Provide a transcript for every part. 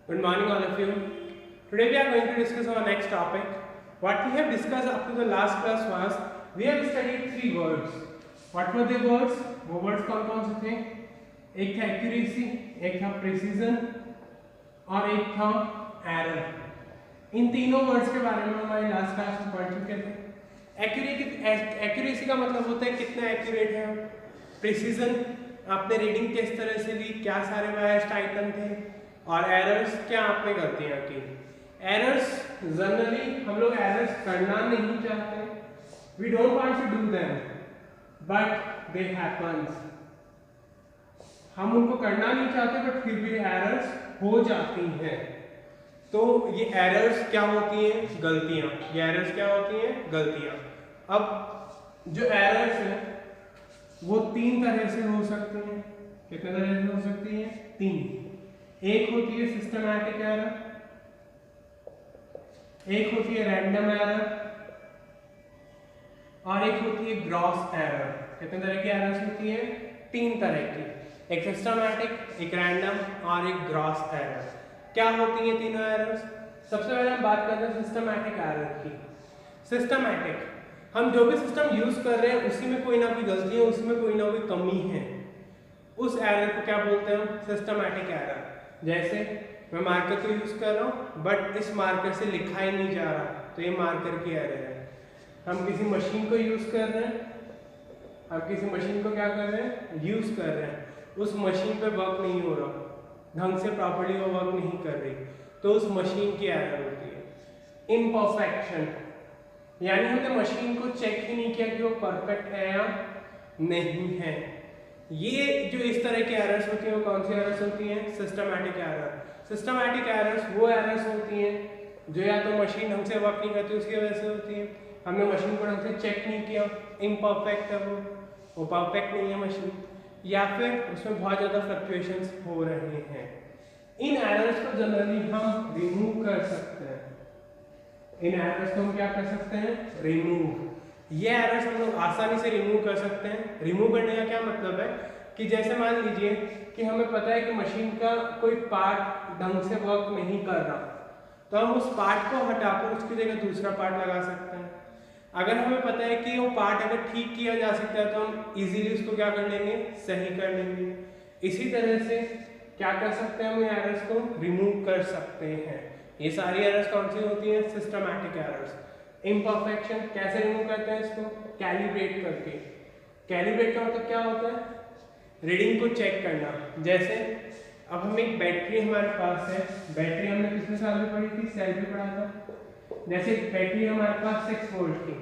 Good morning, all of you. Today we are going to discuss our next topic. What we have discussed up to the last class was we have studied three words. What were the words? वो words कौन-कौन से थे? एक था accuracy, एक था precision और एक था error. इन तीनों वर्ड्स के बारे में हमारे लास्ट क्लास में पढ़ चुके थे. Accuracy का मतलब होता है कितना accurate है. Precision आपने रीडिंग किस तरह से ली, क्या सारे बायस्ड आइटम थे, और एरर्स क्या आपने गलतियां की. एरर्स जनरली हम लोग एरर्स करना नहीं चाहते, we don't want to do them but they happens. हम उनको करना नहीं चाहते बट फिर भी एरर्स हो जाती हैं. तो ये एरर्स क्या होती हैं? गलतियां. ये एरर्स क्या होती हैं? गलतियां. अब जो एरर्स हैं वो तीन तरह से हो सकती हैं. कितने तरह से हो सकती हैं? तीन. एक होती है सिस्टमैटिक एरर, एक होती है रैंडम एरर और एक होती है ग्रॉस एरर. कितने तरह की एरर्स होती है? तीन तरह की. एक सिस्टमैटिक, एक रैंडम और एक ग्रॉस एरर. क्या होती हैं तीनों एरर्स? सबसे पहले हम बात करते हैं सिस्टमैटिक एरर की. सिस्टमैटिक, हम जो भी सिस्टम यूज कर रहे हैं उसी में कोई ना कोई गलती है, उसी में कोई ना कोई कमी है. उस एरर को क्या बोलते हैं? Systematic error. जैसे मैं मार्कर को यूज कर रहा हूँ बट इस मार्कर से लिखा ही नहीं जा रहा, तो ये मार्कर की एरर है. हम किसी मशीन को यूज कर रहे हैं, हम किसी मशीन को क्या कर रहे हैं? यूज कर रहे हैं. उस मशीन पे वर्क नहीं हो रहा, ढंग से प्रॉपर्ली वो वर्क नहीं कर रही, तो उस मशीन की एरर होती है. इम्परफेक्शन, यानी हमने मशीन को चेक ही नहीं किया कि वो परफेक्ट है या नहीं है. ये जो इस तरह की एरर्स होती हैं वो कौन सी एरर्स होती हैं? Systematic error. सिस्टमैटिक एरर्स वो एरर्स होती हैं जो या तो मशीन ढंग से वर्क नहीं करती उसकी वजह से होती है, हमने मशीन को ढंग से चेक नहीं किया, इम्परफेक्ट है वो परफेक्ट नहीं है मशीन, या फिर उसमें बहुत ज़्यादा फ्लक्चुएशंस हो रहे हैं. इन एरर्स को जनरली हम रिमूव कर सकते हैं. इन एरर्स को हम क्या कर सकते हैं? रिमूव. ये एरर्स हम लोग आसानी से रिमूव कर सकते हैं. रिमूव करने का क्या मतलब है कि जैसे मान लीजिए कि हमें पता है कि मशीन का कोई पार्ट ढंग से वर्क नहीं कर रहा, तो हम उस पार्ट को हटाकर उसकी जगह दूसरा पार्ट लगा सकते हैं. अगर हमें पता है कि वो पार्ट अगर ठीक किया जा सकता है तो हम इजीली उसको क्या कर लेंगे? सही कर लेंगे. इसी तरह से क्या कर सकते हैं? हम एरर्स को रिमूव कर सकते हैं. ये सारी एरर्स कौन सी होती हैं? Systematic errors. इम्परफेक्शन कैसे रिमूव करते हैं इसको? कैलिब्रेट करके. कैलिब्रेट का मतलब क्या होता है? रीडिंग को चेक करना. जैसे अब हम एक बैटरी हमारे पास है, बैटरी हमने पिछले साल में पढ़ी थी, सेल पे पढ़ा था. जैसे बैटरी हमारे पास 6 वोल्ट की.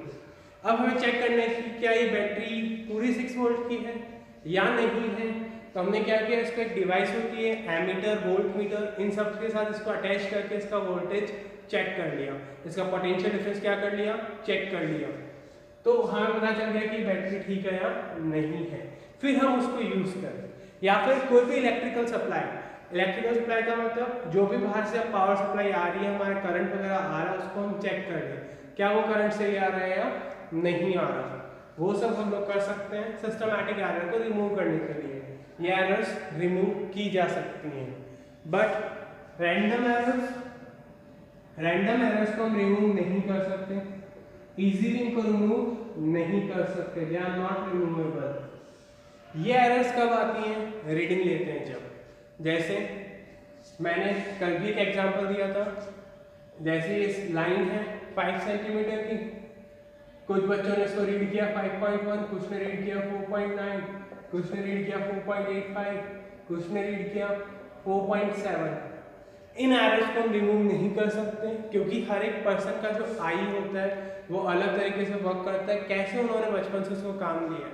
अब हमें चेक करना है कि क्या ये बैटरी पूरी 6 वोल्ट की है या नहीं है. तो हमने क्या किया, इसको एक डिवाइस होती है एमीटर, वोल्ट मीटर, इन सब के साथ इसको अटैच करके इसका वोल्टेज चेक कर लिया, इसका पोटेंशियल डिफरेंस क्या कर लिया? चेक कर लिया. तो हमें पता चल गया कि बैटरी ठीक है या नहीं है. फिर हम उसको यूज करें. या फिर कोई भी इलेक्ट्रिकल सप्लाई. इलेक्ट्रिकल सप्लाई का मतलब जो भी बाहर से पावर सप्लाई आ रही है, हमारा करंट वगैरह आ रहा है, उसको हम चेक कर लें क्या वो करंट सही आ रहा है या नहीं आ रहा. वो सब हम लोग कर सकते हैं सिस्टमैटिक एरर को रिमूव करने के लिए. ये एरर्स रिमूव की जा सकती हैं. बट रैंडम एरर्स को हम रिमूव नहीं कर सकते, इजीली इनको रिमूव नहीं कर सकते. They are not removable. ये एरर्स कब आती हैं? रीडिंग लेते हैं जब. जैसे मैंने कल भी एक एग्जांपल दिया था. जैसे ये लाइन है 5 सेंटीमीटर की, कुछ बच्चों ने इसको रीड किया 5.1, कुछ ने रीड किया 4.9, कुछ ने रीड किया 4.85, कुछ ने रीड किया 4.7. इन एरर्स को हम रिमूव नहीं कर सकते क्योंकि हर एक पर्सन का जो आई होता है वो अलग तरीके से वर्क करता है, कैसे उन्होंने बचपन से उसको काम लिया है.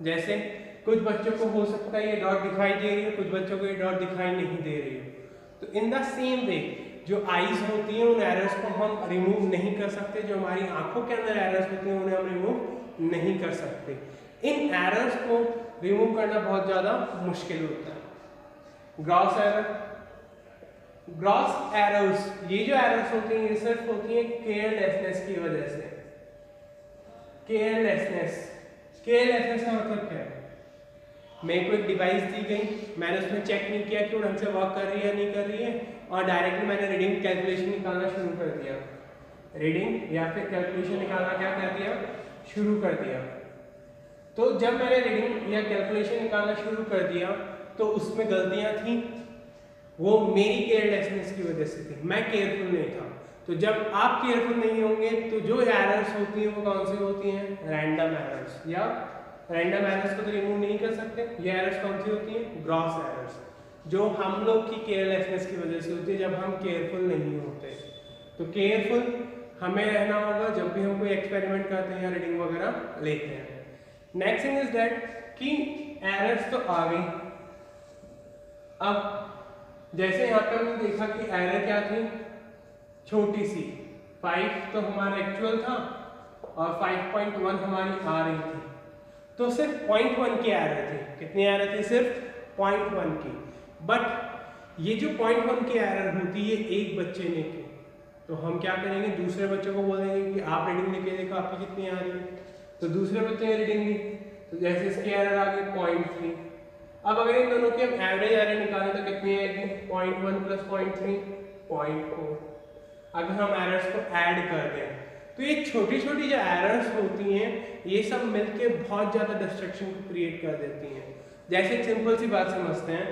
जैसे कुछ बच्चों को हो सकता है ये डॉट दिखाई दे रही है, कुछ बच्चों को ये डॉट दिखाई नहीं दे रही है. तो इन द सेम वे जो आईज होती हैं उन एरर्स को हम रिमूव नहीं कर सकते. जो हमारी आंखों के अंदर एरर्स होती हैं उन्हें हम रिमूव नहीं कर सकते. इन एरर्स को रिमूव करना बहुत ज़्यादा मुश्किल होता है. Gross error. ग्रॉस एरर्स, ये जो एरर्स होती हैं ये सिर्फ होती हैं केयरलेसनेस की वजह से. केयरलेसनेस का मतलब क्या है? मेरे को एक डिवाइस दी गई, मैंने उसमें चेक नहीं किया कि वो ढंग से वर्क कर रही है या नहीं कर रही है, और डायरेक्टली मैंने रीडिंग कैलकुलेशन निकालना शुरू कर दिया। रीडिंग या फिर कैलकुलेशन निकालना क्या कर दिया, शुरू कर दिया। तो जब मैंने रीडिंग या कैलकुलेशन निकालना शुरू कर दिया तो उसमें गलतियां थी, वो मेरी केयरलेसनेस की वजह से थी, मैं केयरफुल नहीं था। तो जब आप केयरफुल नहीं होंगे तो जो एरर्स होती हैं वो कौन सी होती हैं, रैंडम एरर्स। या रैंडम एरर्स को तो रिमूव नहीं कर सकते, ये एरर्स कौन सी होती हैं, ग्रॉस एरर्स, जो हम लोग की केयरलेसनेस की वजह से होती है, जब हम केयरफुल नहीं होते। तो केयरफुल हमें रहना होगा जब भी हम कोई एक्सपेरिमेंट करते हैं या रीडिंग वगैरह लेते हैं। नेक्स्ट थिंग इज दैट कि एरर्स तो आ गई। अब जैसे यहाँ पे हमने देखा कि एरर क्या थी, छोटी सी 5 तो हमारा एक्चुअल था और 5.1 हमारी आ रही थी, तो सिर्फ 0.1 की एरर थी। कितनी एरर थी, सिर्फ 0.1 की। बट ये जो 0.1 की एरर होती है एक बच्चे ने की, तो हम क्या करेंगे, दूसरे बच्चों को बोलेंगे कि आप रीडिंग लिखे देखो आपकी कितनी आ रही है, तो दूसरे बच्चे ने रीडिंग ली, तो जैसे इसकी एरर आ गई 0.3। अब अगर इन दोनों की हम एवरेज एरर निकालें तो कितनी आएगी, 0.1 + 0.3 0.4। अगर हम एरर्स को ऐड कर दें तो ये छोटी छोटी जो एरर्स होती हैं ये सब मिलके बहुत ज़्यादा डिस्ट्रक्शन को क्रिएट कर देती हैं। जैसे एक सिंपल सी बात समझते हैं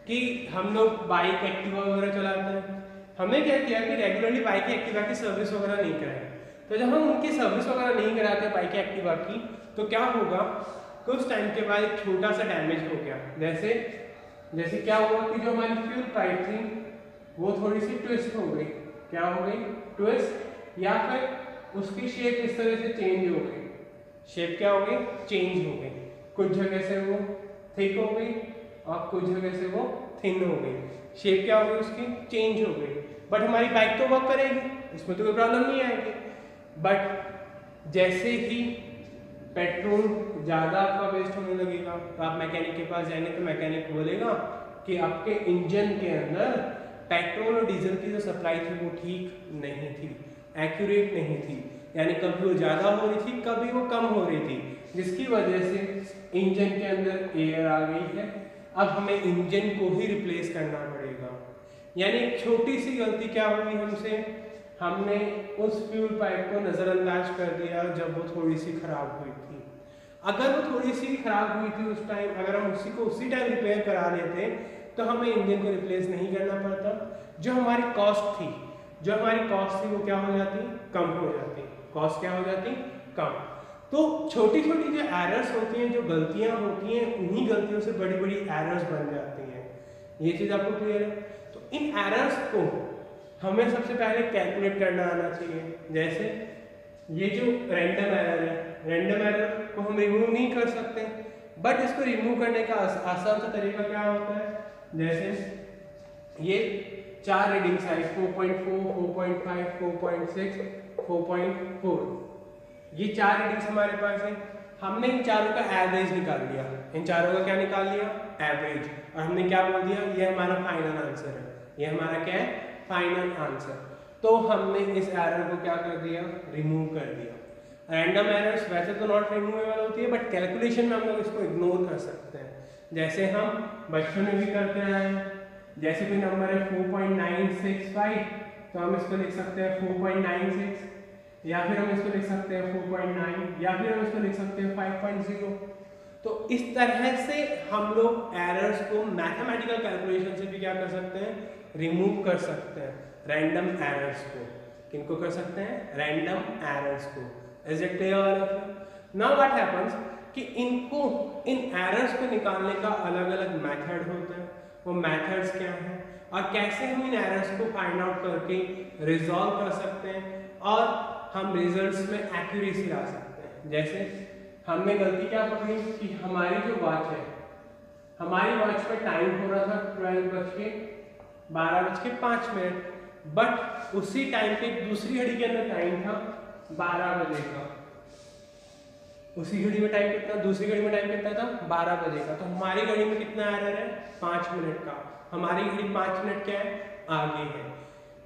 कि हम लोग बाइक एक्टिवा वगैरह चलाते हैं, हमने क्या किया कि रेगुलरली बाइक एक्टिवा की सर्विस वगैरह नहीं कराई। तो जब हम उनकी सर्विस वगैरह नहीं कराते बाइक एक्टिवा की, तो क्या होगा, कुछ टाइम के बाद एक छोटा सा डैमेज हो गया। जैसे क्या हुआ कि जो हमारी फ्यूल पाइप थी वो थोड़ी सी ट्विस्ट हो गई। क्या हो गई, ट्विस्ट, या फिर उसकी शेप इस तरह से चेंज हो गई। शेप क्या हो गई, चेंज हो गई। कुछ जगह से वो थिक हो गई और कुछ जगह से वो थिन हो गई। शेप क्या हो गई उसकी, चेंज हो गई। बट हमारी बाइक तो वर्क करेगी, इसमें तो कोई प्रॉब्लम नहीं आएगी। बट जैसे ही पेट्रोल ज़्यादा आपका वेस्ट होने लगेगा तो आप मैकेनिक के पास जाएंगे तो मैकेनिक बोलेगा कि आपके इंजन के अंदर पेट्रोल और डीजल की जो सप्लाई थी वो ठीक नहीं थी, एक्यूरेट नहीं थी। यानी कभी वो ज़्यादा हो रही थी, कभी वो कम हो रही थी, जिसकी वजह से इंजन के अंदर एयर आ गई है। अब हमें इंजन को ही रिप्लेस करना पड़ेगा। यानी एक छोटी सी गलती क्या हुई हमसे, हमने उस फ्यूल पाइप को नज़रअंदाज कर दिया जब वो थोड़ी सी खराब हुई थी। अगर वो थोड़ी सी खराब हुई थी उस टाइम, अगर हम उसी टाइम रिपेयर करा लेते तो हमें इंजन को रिप्लेस नहीं करना पड़ता। जो हमारी कॉस्ट थी वो क्या हो जाती, कम हो जाती। कॉस्ट क्या हो जाती, कम। तो छोटी छोटी जो एरर्स होती हैं, जो गलतियां होती हैं, उन्हीं गलतियों से बड़ी बड़ी एरर्स बन जाती हैं। ये चीज़ आपको क्लियर है। तो इन एरर्स को हमें सबसे पहले कैलकुलेट करना आना चाहिए। जैसे ये जो रैंडम एरर है, रैंडम एरर को हम रिमूव नहीं कर सकते, बट इसको रिमूव करने का आसान सा तरीका क्या होता है, जैसे ये 4 रीडिंग्स आई 4.4, 4.5, 4.6, 4.4, ये 4 रीडिंग्स हमारे पास है। हमने इन चारों का एवरेज निकाल लिया। इन चारों का क्या निकाल लिया, एवरेज। और हमने क्या बोल दिया, ये हमारा फाइनल आंसर है। ये हमारा क्या है, फाइनल आंसर। तो हमने इस एरर को क्या कर दिया, रिमूव कर दिया। रैंडम एरर्स वैसे तो नॉट रिमूवेबल होती है, बट कैलकुलेशन में हम लोग इसको इग्नोर कर सकते हैं, जैसे हम बचपन में भी करते आए हैं। जैसे कोई नंबर है 4.965, तो हम इसको लिख सकते हैं 4.96, या फिर हम इसको लिख सकते हैं 4.9, या फिर हम इसको लिख सकते हैं 5.0। तो इस तरह से हम लोग एरर्स को मैथमेटिकल कैलकुलेशन से भी क्या कर सकते हैं, रिमूव कर सकते हैं। रैंडम एरर्स को किनको कर सकते हैं, रैंडम एरर्स को। Is it clear? Now what happens कि इन एरर्स को निकालने का अलग अलग मेथड होता है। वो मेथड्स क्या हैं और कैसे हम इन एरर्स को फाइंड आउट करके रिजॉल्व कर सकते हैं और हम रिजल्ट्स में एक्यूरेसी ला सकते हैं। जैसे हमने गलती क्या पकड़ी कि हमारी जो वॉच है, हमारी वॉच पे टाइम हो रहा था 12:05, बट उसी टाइम पे दूसरी घड़ी के अंदर टाइम था 12 बजे का। उसी घड़ी में टाइम कितना, दूसरी घड़ी में टाइम कितना था, 12 बजे का। तो हमारी घड़ी में कितना एरर है, 5 मिनट का। हमारी घड़ी 5 मिनट क्या है, आगे है।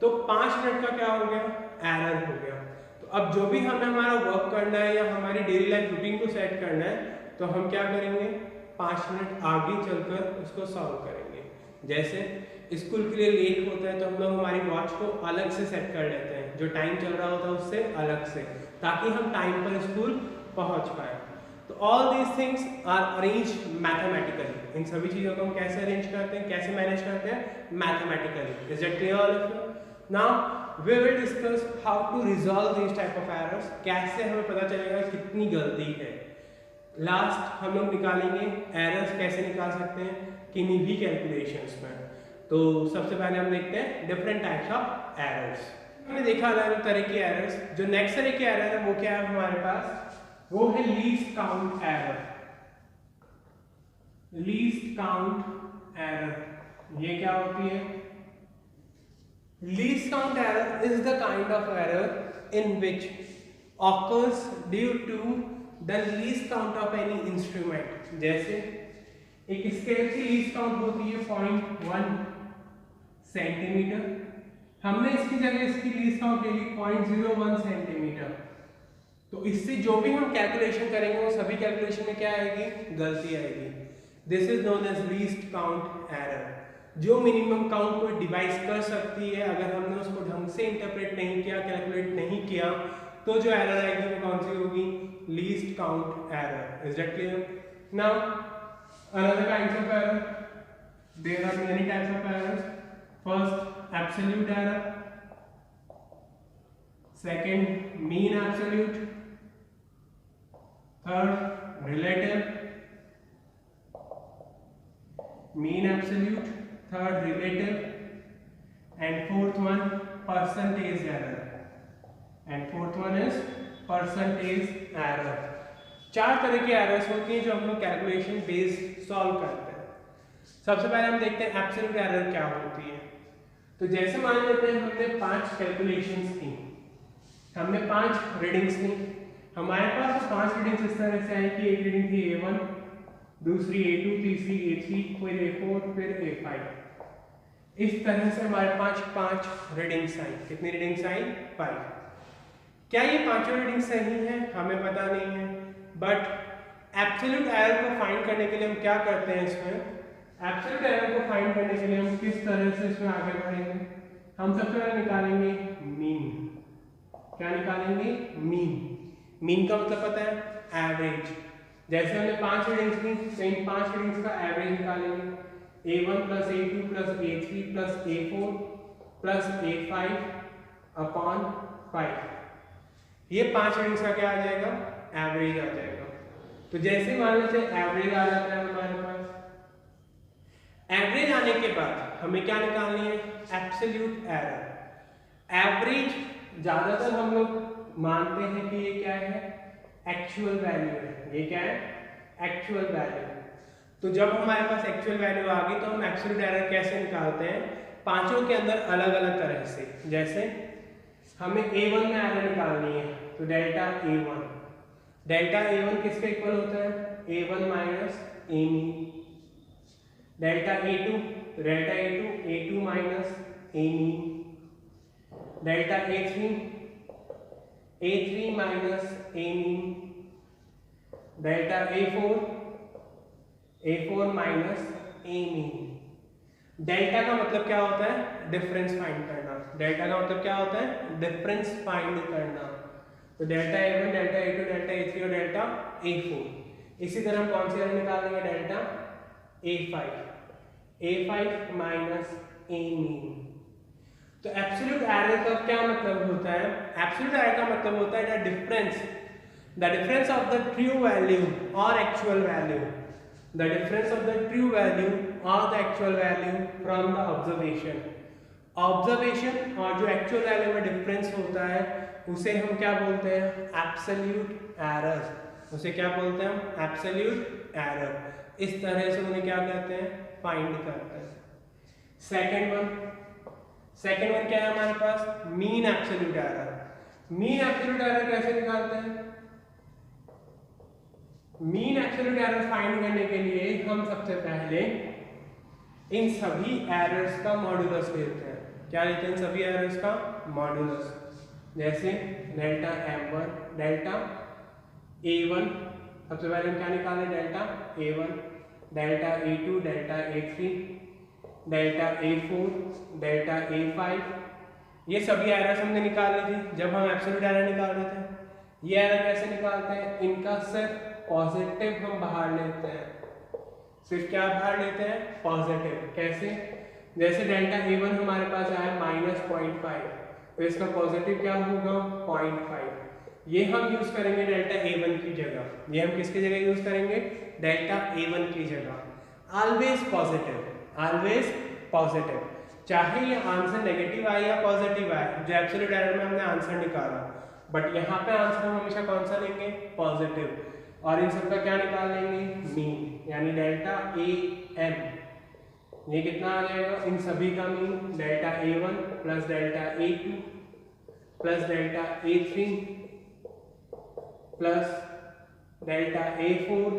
तो 5 मिनट का क्या हो गया, एरर हो गया। तो अब जो भी हमें हमारा वर्क करना है या हमारी डेली लाइफ रूटीन को सेट करना है, तो हम क्या करेंगे, 5 मिनट आगे चलकर उसको सॉल्व करेंगे। जैसे स्कूल के लिए लेट होता है तो हम लोग हमारी वॉच को अलग से सेट कर लेते हैं, जो टाइम चल रहा होता है उससे अलग से, ताकि हम टाइम पर स्कूल पहुंच पाए। तो all these things are arrange mathematically. इन सभी चीज़ों को हम कैसे अरेंज करते हैं, कैसे मैनेज करते हैं? Mathematically. Is it clear all of you? Now we will discuss how to resolve this type of errors. कैसे हमें पता चलेगा कितनी गलती है। लास्ट हम लोग निकालेंगे एरर्स कैसे निकाल सकते हैं किन्हीं भी कैलकुलेशंस में। तो सबसे पहले हम देखते हैं डिफरेंट टाइप्स ऑफ एरर्स। हमने देखा अलग तरह की एरर्स। जो नेक्स्ट तरह की एरर है वो क्या है हमारे पास? वो है least count error. Least count error ये क्या होती है? Least count error is the kind of error in which occurs due to the least count of any instrument. जैसे एक स्केल की लीस्ट काउंट होती है 0.1 सेंटीमीटर, हमने इसकी जगह इसकी लीस्ट काउंट ले ली 0.01 सेंटीमीटर। तो इससे जो भी हम कैलकुलेशन करेंगे वो सभी कैलकुलेशन में क्या आएगी? गलती आएगी। This is known as least count error. जो मिनिमम काउंट को डिवाइस कर सकती है, अगर हमने उसको ढंग से इंटरप्रेट नहीं किया, कैलकुलेट नहीं किया, तो जो एरर आएगी वो कौन सी होगी? Least count error. Is that clear? Now another kinds of error, there are many types of errors. First, absolute error. Second, mean absolute. Third, relative. Mean absolute. Third, relative. And fourth one, percentage error. And fourth one is percentage error. 4 तरह की errors होती हैं जो हम लोग calculation based solve करते हैं। सबसे पहले हम देखते हैं एब्सोल्यूट एरर क्या होती है। तो जैसे मान लेते हैं हमने 5 कैलकुलेशंस की, हमने 5 रीडिंग्स ली। हमारे पास 5 रीडिंग्स इस तरह से आई कि एक रीडिंग थी A1, दूसरी A2, तीसरी A3, फिर A4, फिर A5। इस तरह से हमारे पास 5 रीडिंग्स आई। कितनी रीडिंग्स आई? 5। क्या ये पांचों रीडिंग सही है? हमें पता नहीं है। बट एब्सोल्यूट एरर को फाइंड करने के लिए हम क्या करते हैं? इसमें एब्सोल्यूट एरर को फाइंड करने के लिए हम किस तरह से इसमें आगे बढ़ेंगे? हम सबसे पहले निकालेंगे मीन। क्या निकालेंगे? मीन। मीन का मतलब पता है? एवरेज। जैसे हमने 5 रीडिंग्स ली तो इन 5 रीडिंग्स का एवरेज निकालेंगे। A1 plus A2 plus A3 plus A4 plus A5 upon 5। ये 5 रीडिंग्स का क्या आ जाएगा? एवरेज आ जाएगा। तो जैसे मान लेते हैं एवरेज आ जाता है हमारे पास। एवरेज आने के बाद हमें क्या निकालनी है? Absolute error. एवरेज ज्यादातर हम लोग मानते हैं कि ये क्या है? एक्चुअल वैल्यू है। ये क्या है? Actual value. तो जब हमारे पास एक्चुअल वैल्यू आ गई तो हम एब्सोल्यूट एरर कैसे निकालते हैं? पांचों के अंदर अलग अलग तरह से। जैसे हमें A1 में एरर निकालनी है तो डेल्टा A1। डेल्टा A1 किसके इक्वल होता है? A1 minus A mean. Delta A2, delta A2 minus A mean. Delta A3 minus A mean. Delta A4 minus A mean. Delta का मतलब क्या होता है? डिफरेंस फाइंड करना। डेल्टा का मतलब क्या होता है? डिफरेंस फाइंड करना। तो delta A1, delta A2, delta A3 और डेल्टा A4। इसी तरह हम कौन सी एरर निकालेंगे? Delta A5 minus A mean. तो एब्सोल्यूट एरर का क्या मतलब होता है? एब्सोल्यूट एरर का मतलब होता है the difference of the true value और actual value. The difference of the true value और the actual value from the observation. Observation और जो एक्चुअल वैल्यू में डिफरेंस होता है उसे हम क्या बोलते हैं? Absolute error. उसे क्या बोलते हैं हम? Absolute error. इस तरह से उन्हें क्या कहते हैं? फाइंड करते हैं। सेकंड वन क्या है हमारे पास? Mean absolute error. Mean absolute error कैसे निकालते हैं? मीन एब्सोल्यूट एरर फाइंड करने के लिए हम सबसे पहले इन सभी एरर्स का मॉड्यूलस लेते हैं। क्या लेते हैं? इन सभी एरर्स का मॉड्यूलस। जैसे डेल्टा M1, डेल्टा A1। सबसे पहले हम क्या निकालें? Delta A1 delta A2, delta A3, delta A4, delta A5, ये सभी एरर्स हमने निकाली थी जब हम एब्सोल्यूट एरर निकाल रहे थे। ये एरर कैसे निकालते हैं? इनका सिर्फ पॉजिटिव हम बाहर लेते हैं, सिर्फ क्या बाहर लेते हैं? पॉजिटिव। कैसे? जैसे डेल्टा A1 हमारे पास आया -0.5, तो इसका पॉजिटिव क्या होगा? 0.5। ये हम यूज करेंगे डेल्टा A1 की जगह। ये हम किसकी जगह यूज करेंगे? डेल्टा A1 की जगह। ऑलवेज पॉजिटिव, ऑलवेज पॉजिटिव, चाहे ये आंसर नेगेटिव आए या पॉजिटिव आए। जो एब्सोल्यूट एरर में हमने आंसर निकाला, बट यहाँ पे आंसर हम हमेशा कौन सा लेंगे? पॉजिटिव। और इन सबका क्या निकाल लेंगे? मीन, यानी डेल्टा AM। ये कितना आ जाएगा? इन सभी का mean delta A1 plus delta A2 plus delta A3 plus delta A4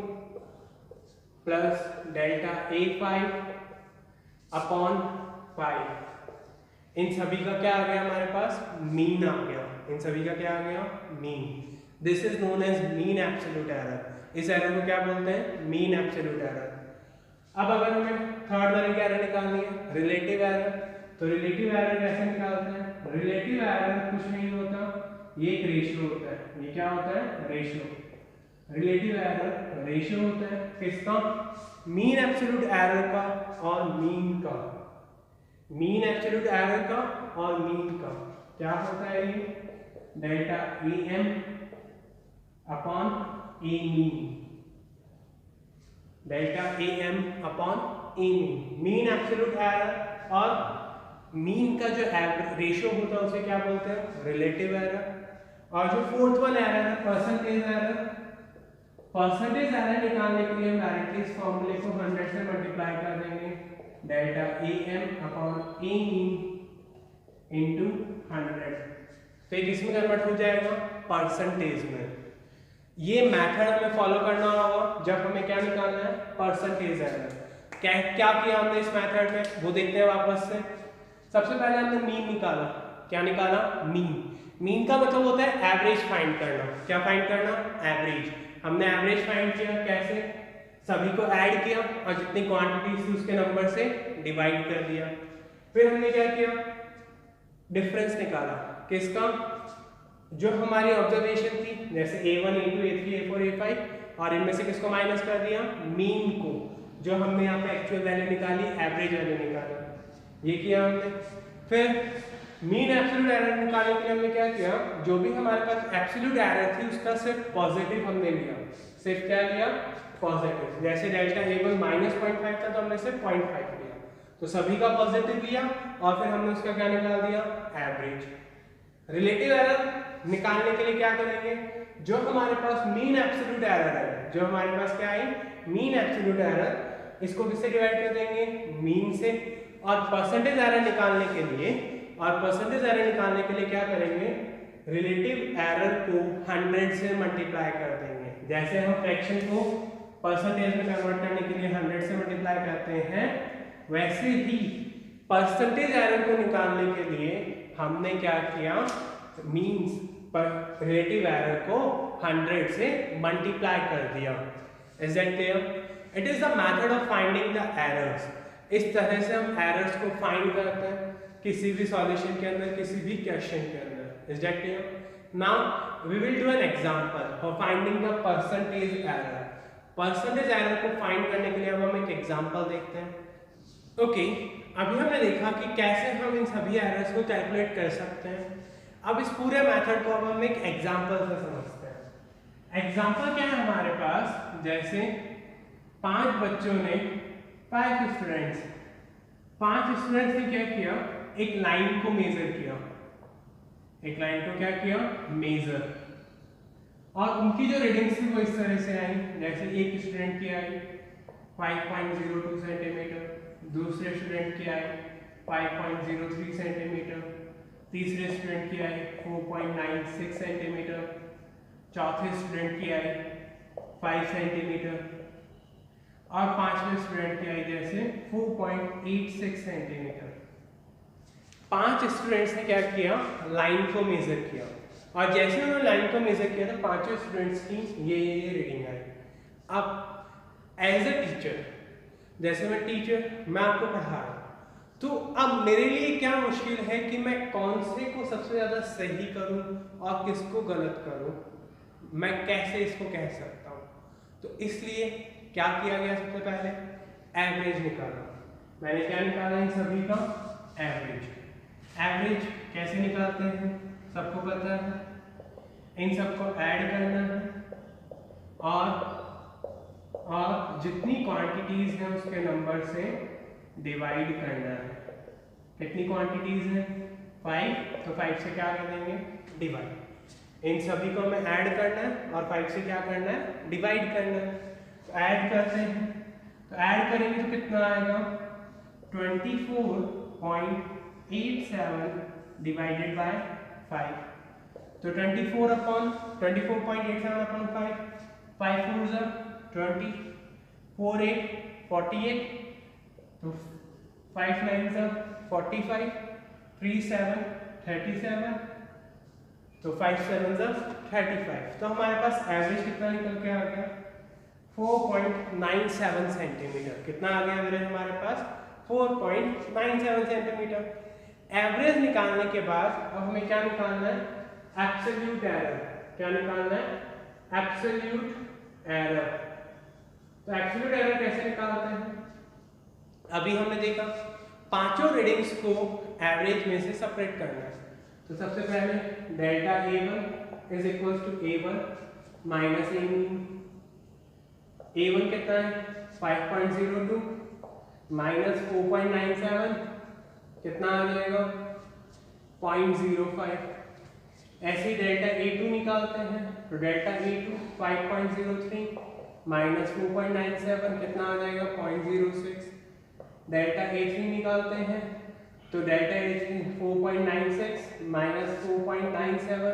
plus delta A5 upon 5। इन सभी का क्या आ गया हमारे पास? मीन आ गया। इन सभी का क्या आ गया? Mean. This is known as mean absolute error. इस एरर को क्या बोलते हैं? Mean absolute error. अब अगर हमें थर्ड वाली क्या एरर निकालनी है? Relative error. तो रिलेटिव एरर कैसे निकालते हैं? रिलेटिव एरर कुछ नहीं होता, ये एक रेशियो होता है। ये क्या होता है? रेशियो। रिलेटिव एरर रेशियो होता है किसका? मीन एब्सोल्यूट एरर का और मीन का। मीन एब्सोल्यूट एरर का और मीन का क्या होता है? ये delta AM upon A mean, delta AM upon A mean. Mean absolute error और मीन का जो रेशियो होता है उसे क्या बोलते हैं? Relative error. और जो फोर्थ वाला एरर है परसेंटेज एरर, परसेंटेज एरर निकालने के लिए हम डायरेक्टली इस फॉर्मूले को 100 से मल्टीप्लाई कर देंगे, delta AM upon A mean into 100। तो ये किसमें कन्वर्ट हो जाएगा? परसेंटेज में। ये मेथड हमें फॉलो करना होगा जब हमें क्या निकालना है? Percentage error. क्या किया हमने इस मेथड में, वो देखते हैं वापस से। सबसे पहले हमने मीन निकाला। क्या निकाला? मीन। मीन का मतलब होता है एवरेज फाइंड करना। क्या फाइंड करना? एवरेज। हमने एवरेज फाइंड किया कैसे? सभी को ऐड किया और जितनी क्वांटिटी थी उसके नंबर से डिवाइड कर दिया। फिर हमने क्या किया? डिफरेंस निकाला। किसका? जो हमारी ऑब्जर्वेशन थी, जैसे A1, A2, A3, A4, A5, और इनमें से किसको माइनस कर दिया? मीन को। जो हमने यहाँ पे एक्चुअल वैल्यू निकाली, एवरेज वैल्यू निकाली, ये किया हमने। फिर मीन एब्सोल्यूट एरर निकालने के लिए हमने क्या किया? जो भी हमारे पास एब्सोल्यूट एरर थी उसका सिर्फ पॉजिटिव हमने लिया। सिर्फ क्या लिया? पॉजिटिव। जैसे डेल्टा A1 -0.5 था तो हमने सिर्फ 0.5 लिया, तो सभी का पॉजिटिव लिया और फिर हमने उसका क्या निकाल दिया? एवरेज। रिलेटिव एरर निकालने के लिए क्या करेंगे? जो हमारे पास मीन एब्सोल्यूट एरर है, जो हमारे पास क्या है? मीन एब्सोल्यूट एरर, इसको किससे डिवाइड कर देंगे? मीन से। और परसेंटेज एरर निकालने के लिए क्या करेंगे? रिलेटिव एरर को 100 से मल्टीप्लाई कर देंगे। जैसे हम फ्रैक्शन को परसेंटेज में कन्वर्ट करने के लिए 100 से मल्टीप्लाई करते हैं, वैसे ही परसेंटेज एरर को निकालने के लिए हमने क्या किया? मीन्स पर रिलेटिव एरर को 100 से मल्टीप्लाई कर दिया। Is that clear? It is the method of finding the errors. इस तरह से हम एरर्स को फाइंड करते हैं किसी भी सॉल्यूशन के अंदर, किसी भी क्वेश्चन के अंदर। Is that clear? Now we will do an example for finding the percentage error. Percentage error को फाइंड करने के लिए अब हम एक एग्जांपल देखते हैं। ओके, अभी हमने देखा कि कैसे हम इन सभी एरर्स को कैलकुलेट कर सकते हैं। अब इस पूरे मेथड को अब हम एक एग्जांपल से समझते हैं। एग्जांपल क्या है हमारे पास? जैसे 5 बच्चों ने 5 स्टूडेंट्स ने क्या किया? एक लाइन को मेजर किया। एक लाइन को क्या किया? मेजर। और उनकी जो रीडिंग्स थी वो इस तरह से आई। जैसे एक स्टूडेंट की आई 5.02 सेंटीमीटर, दूसरे स्टूडेंट की आई 5.03 सेंटीमीटर, तीसरे स्टूडेंट की आई 4.96 सेंटीमीटर, चौथे स्टूडेंट की आई 5 सेंटीमीटर और पांचवें स्टूडेंट की आई जैसे 4.86 सेंटीमीटर। 5 स्टूडेंट्स ने क्या किया? लाइन को मेजर किया, और जैसे उन्होंने लाइन को मेजर किया तो पांचों स्टूडेंट्स की ये रीडिंग आई। अब एज ए टीचर जैसे मैं टीचर, मैं आपको पढ़ा रहा हूँ, तो अब मेरे लिए क्या मुश्किल है कि मैं कौन से को सबसे ज़्यादा सही करूँ और किसको गलत करूँ, मैं कैसे इसको कह सकता हूँ। तो इसलिए क्या किया गया, सबसे पहले एवरेज निकाला। मैंने क्या निकाला, इन सभी का एवरेज। एवरेज कैसे निकालते हैं सबको पता है, इन सबको ऐड करना है और जितनी क्वांटिटीज हैं उसके नंबर से डिवाइड करना है। कितनी क्वांटिटीज हैं, 5, तो 5 से क्या कर देंगे, डिवाइड। इन सभी को हमें ऐड करना है और 5 से क्या करना है, डिवाइड करना है। तो ऐड करते हैं, तो ऐड करेंगे तो कितना आएगा, 24.87 डिवाइडेड बाय 5। तो 24.87 अपॉन 5, 5 4 जा 20, 4 8 48, तो 5 9 जा 45, 3 7 37, तो 5 7 जा 35। तो हमारे पास एवरेज कितना निकल के आ गया, 4.97 सेंटीमीटर। कितना आ गया एवरेज हमारे पास, 4.97 सेंटीमीटर। एवरेज निकालने के बाद अब हमें क्या निकालना है, एब्सोल्यूट एरर। क्या निकालना है, एब्सोल्यूट एरर। तो एब्सोल्यूट एरर कैसे निकालते हैं, अभी हमने देखा पांचों रीडिंग्स को एवरेज में से सेपरेट करना है। तो सबसे पहले delta A1 is equal to A1 minus A mean. A1 कितना है, 5.02 माइनस 4.97 कितना आ जाएगा, 0.05। ऐसे ही डेल्टा A2 निकालते हैं, तो डेल्टा A2 5.03 माइनस 4.97 कितना आ जाएगा, 0.06। डेल्टा A3 निकालते हैं, तो डेल्टा A3 4.96 माइनस 4.97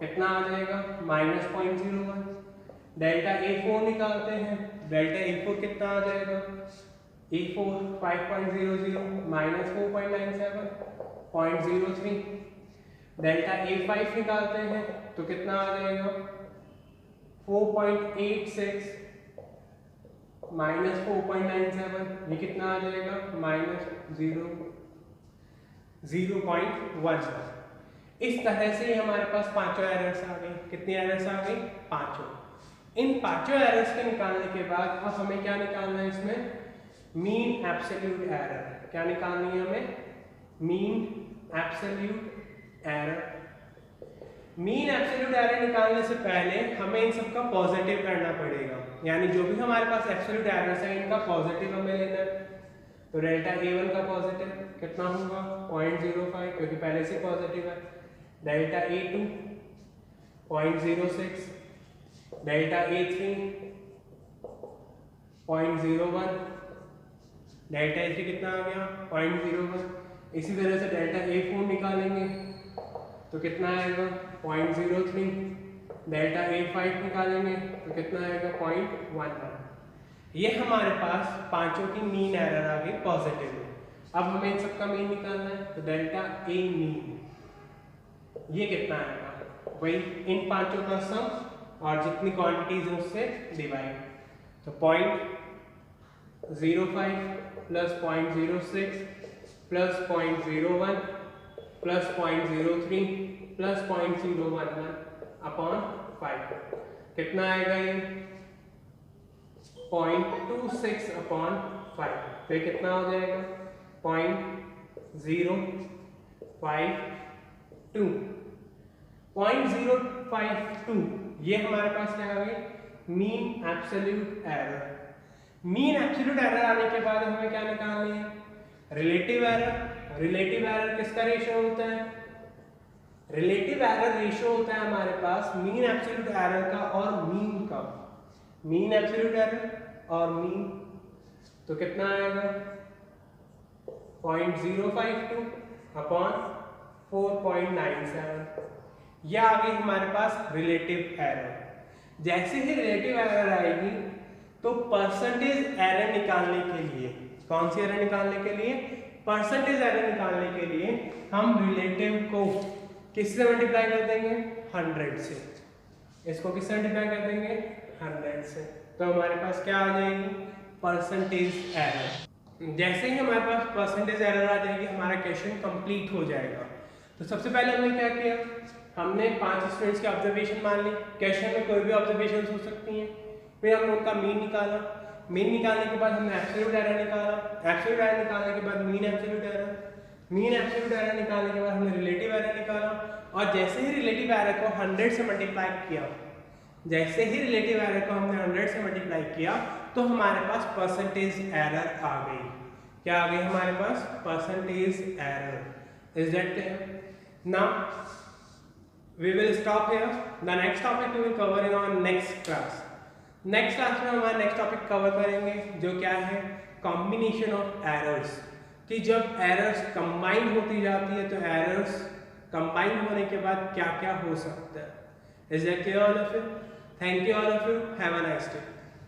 कितना आ जाएगा, माइनस 0.01। डेल्टा A4 निकालते हैं, डेल्टा A4 कितना आ जाएगा, A4 5.00 माइनस 4.97 0.03। डेल्टा A5 निकालते हैं तो कितना आ जाएगा, 4.86 माइनस 4.97, ये कितना आ जाएगा, माइनस 0.1। इस तरह से हमारे पास पांचों एरर्स आ गई। कितनी एरर्स आ गई, पांचों। इन पांचों एरर्स के निकालने के बाद अब हमें क्या निकालना है, इसमें मीन एब्सोल्यूट एरर। क्या निकालनी है हमें, mean absolute error. Mean absolute error निकालने से पहले हमें इन सब का पॉजिटिव करना पड़ेगा, यानी जो भी हमारे पास एब्सोल्यूट एरर्स है इनका पॉजिटिव हमें लेना है। तो डेल्टा A1 का पॉजिटिव कितना होगा, 0.05 क्योंकि पहले से पॉजिटिव है। Delta A2 0.06, delta A3 0.01, delta A3 कितना आ गया, 0.01। इसी तरह से डेल्टा A4 निकालेंगे तो कितना आएगा, 0.03। डेल्टा A5 निकालेंगे तो कितना आएगा, 0.11। ये हमारे पास पांचों की मीन एरर आ गई पॉजिटिव में। अब हमें इन सबका मीन निकालना है, तो डेल्टा A मीन ये कितना आएगा, वही इन पांचों का सम और जितनी क्वांटिटीज है उससे डिवाइड। तो 0.05 plus 0.06 plus 0.01 plus 0.03 plus 0.011 upon 5 कितना आएगा, ये 0.26 अपॉन 5। तो कितना हो जाएगा, 0.052। 0.052 ये हमारे पास क्या आ गई, mean absolute error. Mean absolute error आने के बाद हमें क्या निकालनी है, रिलेटिव एरर। रिलेटिव एरर किसका रेशियो होता है, रिलेटिव एरर रेशियो होता है हमारे पास मीन एब्सोल्यूट एरर का और मीन का। मीन एब्सोल्यूट एरर और मीन, तो कितना आएगा, 0.052 अपॉन 4.97। यह आ गई हमारे पास रिलेटिव एरर। जैसे ही रिलेटिव एरर आएगी तो परसेंटेज एरर निकालने के लिए, कौन सी एरर निकालने के लिए, परसेंटेज एरर निकालने के लिए हम रिलेटिव को किससे मल्टीप्लाई कर देंगे, 100 से। इसको किससे मल्टीप्लाई कर देंगे, 100 से। तो हमारे पास क्या आ जाएगी, परसेंटेज एरर। जैसे ही हमारे पास परसेंटेज एरर आ जाएगी हमारा क्वेश्चन कंप्लीट हो जाएगा। तो सबसे पहले हमने क्या किया, हमने 5 स्टूडेंट्स की ऑब्जर्वेशन मान ली, क्वेश्चन में कोई भी ऑब्जर्वेशन हो सकती हैं, फिर हमने उनका मीन निकाला, मीन निकालने के बाद हमने एब्सोल्यूट एरर निकाला, एब्सोल्यूट एरर निकालने के बाद mean absolute error, mean absolute error निकालने के बाद हमने रिलेटिव एरर निकाला, और जैसे ही रिलेटिव एरर को 100 से मल्टीप्लाई किया, जैसे ही रिलेटिव एरर को हमने 100 से मल्टीप्लाई किया तो हमारे पास परसेंटेज एरर आ गई। क्या आ गई हमारे पास? Percentage error. Is that clear? Now we will stop here. The next topic we will cover in our next class. Next class में हमारा नेक्स्ट टॉपिक कवर करेंगे जो क्या है, कॉम्बिनेशन ऑफ एरर्स, कि जब एरर्स कंबाइन होती जाती है तो एरर्स कंबाइन होने के बाद क्या क्या हो सकता है। Is that clear all of you? Thank you all of you, have a nice day.